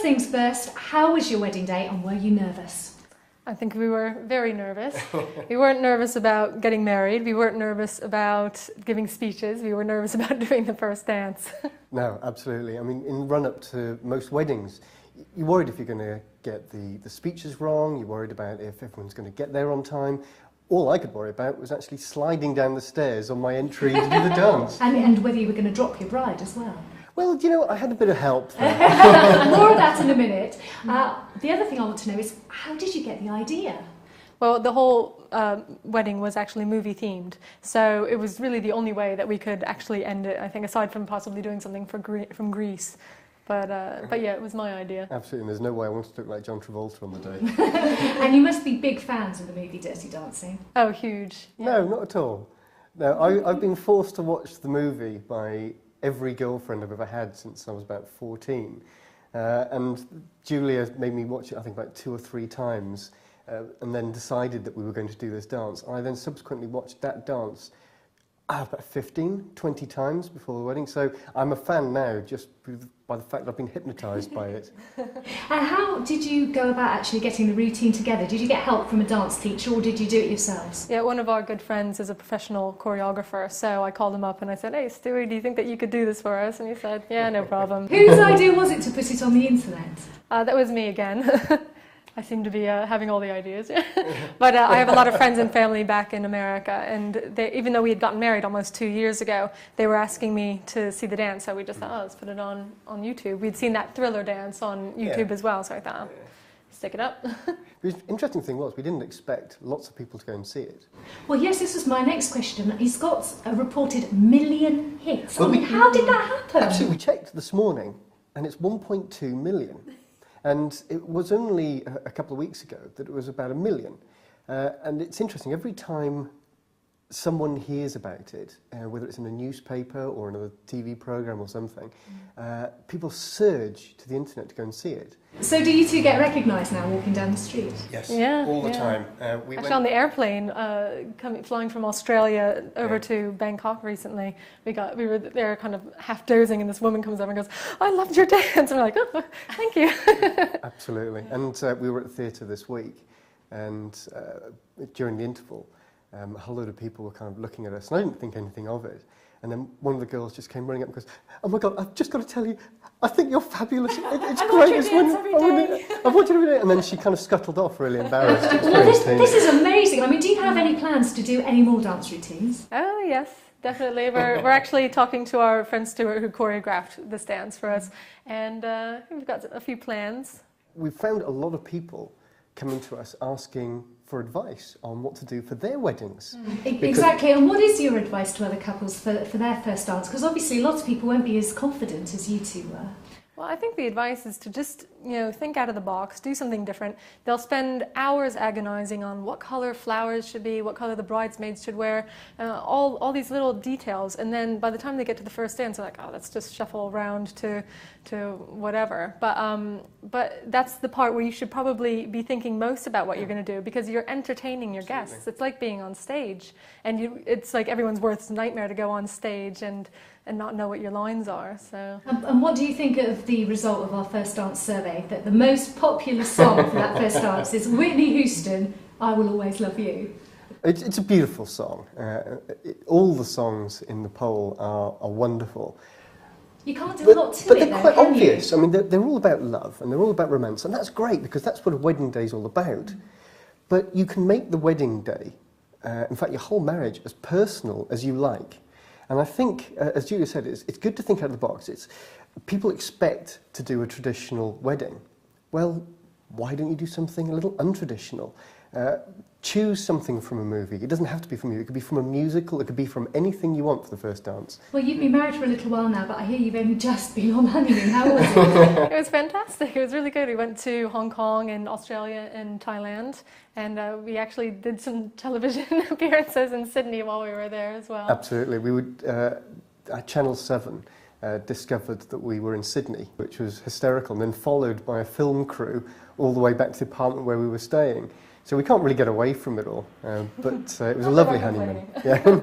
things first, how was your wedding day and were you nervous? I think we were very nervous. We weren't nervous about getting married. We weren't nervous about giving speeches. We were nervous about doing the first dance. No, absolutely. I mean, in run-up to most weddings, you're worried if you're going to get the speeches wrong, you're worried about if everyone's going to get there on time. All I could worry about was actually sliding down the stairs on my entry to do the dance. And whether you were going to drop your bride as well. Well, you know, I had a bit of help there. More of that in a minute. The other thing I want to know is, how did you get the idea? Well, the whole wedding was actually movie themed, so it was really the only way that we could actually end it, I think, aside from possibly doing something from Greece. But yeah, it was my idea. Absolutely, and there's no way I wanted to look like John Travolta on the day. And you must be big fans of the movie Dirty Dancing. Oh, huge. Yeah. No, not at all. No, I've been forced to watch the movie by every girlfriend I've ever had since I was about 14. And Julia made me watch it, I think, about 2 or 3 times, and then decided that we were going to do this dance. I then subsequently watched that dance about 15, 20 times before the wedding. So I'm a fan now just by the fact that I've been hypnotised by it. And how did you go about actually getting the routine together? Did you get help from a dance teacher or did you do it yourselves? Yeah, one of our good friends is a professional choreographer, so I called him up and I said, "Hey Stewie, do you think that you could do this for us?" And he said, "Yeah, no problem." Whose idea was it to put it on the internet? That was me again. I seem to be having all the ideas. But I have a lot of friends and family back in America, and even though we had gotten married almost 2 years ago, they were asking me to see the dance, so we just thought, oh, let's put it on YouTube. We'd seen that Thriller dance on YouTube as well, so I thought, stick it up. The interesting thing was, we didn't expect lots of people to go and see it. Well, yes, this was my next question. It's got a reported 1 million hits. Well, I mean, how did that happen? Absolutely, we checked this morning, and it's 1.2 million. And it was only a couple of weeks ago that it was about 1 million. And it's interesting, every time someone hears about it, whether it's in a newspaper or in a TV programme or something, people surge to the internet to go and see it. So do you two get recognised now walking down the street? Yes, yeah, all the time. Actually, on the airplane, flying from Australia over to Bangkok recently, we were there kind of half dozing, and this woman comes over and goes, "I loved your dance," and we're like, "Oh, thank you." Absolutely, and we were at the theatre this week, and during the interval, a whole load of people were kind of looking at us, and I didn't think anything of it. And then one of the girls just came running up and goes, "Oh my God, I've just got to tell you, I think you're fabulous. It's great. I've watched it every day." And then she kind of scuttled off, really embarrassed. Well, this is amazing. I mean, do you have any plans to do any more dance routines? Oh, yes, definitely. We're actually talking to our friend Stuart, who choreographed this dance for us, and we've got a few plans. We've found a lot of people coming to us asking for advice on what to do for their weddings. Exactly, and what is your advice to other couples for their first dance? Because obviously lots of people won't be as confident as you two were. Well, I think the advice is to just, think out of the box, do something different. They'll spend hours agonizing on what color flowers should be, what color the bridesmaids should wear, all these little details. And then by the time they get to the first dance, they're like, oh, let's just shuffle around to whatever. But that's the part where you should probably be thinking most about what you're going to do, because you're entertaining your guests. It's like being on stage, and it's like everyone's worst nightmare to go on stage and not know what your lines are. So. And what do you think of the result of our first dance survey, that the most popular song for that first dance is Whitney Houston, "I Will Always Love You"? It's a beautiful song. All the songs in the poll are wonderful. You can't do a lot to it, but they're quite can obvious. You? I mean, they're all about love and they're all about romance, and that's great because that's what a wedding day is all about. But you can make the wedding day, in fact, your whole marriage, as personal as you like. And I think, as Julia said, it's good to think out of the box. People expect to do a traditional wedding. Well, why don't you do something a little untraditional? Choose something from a movie. It doesn't have to be from you. It could be from a musical. It could be from anything you want for the first dance. Well, you've been married for a little while now, but I hear you've only just been on honeymoon. How was it? It was fantastic. It was really good. We went to Hong Kong and Australia and Thailand, and we actually did some television appearances in Sydney while we were there as well. Absolutely. We would, at Channel 7, discovered that we were in Sydney, which was hysterical, and then followed by a film crew all the way back to the apartment where we were staying. So we can't really get away from it all, but it was a lovely honeymoon. Yeah.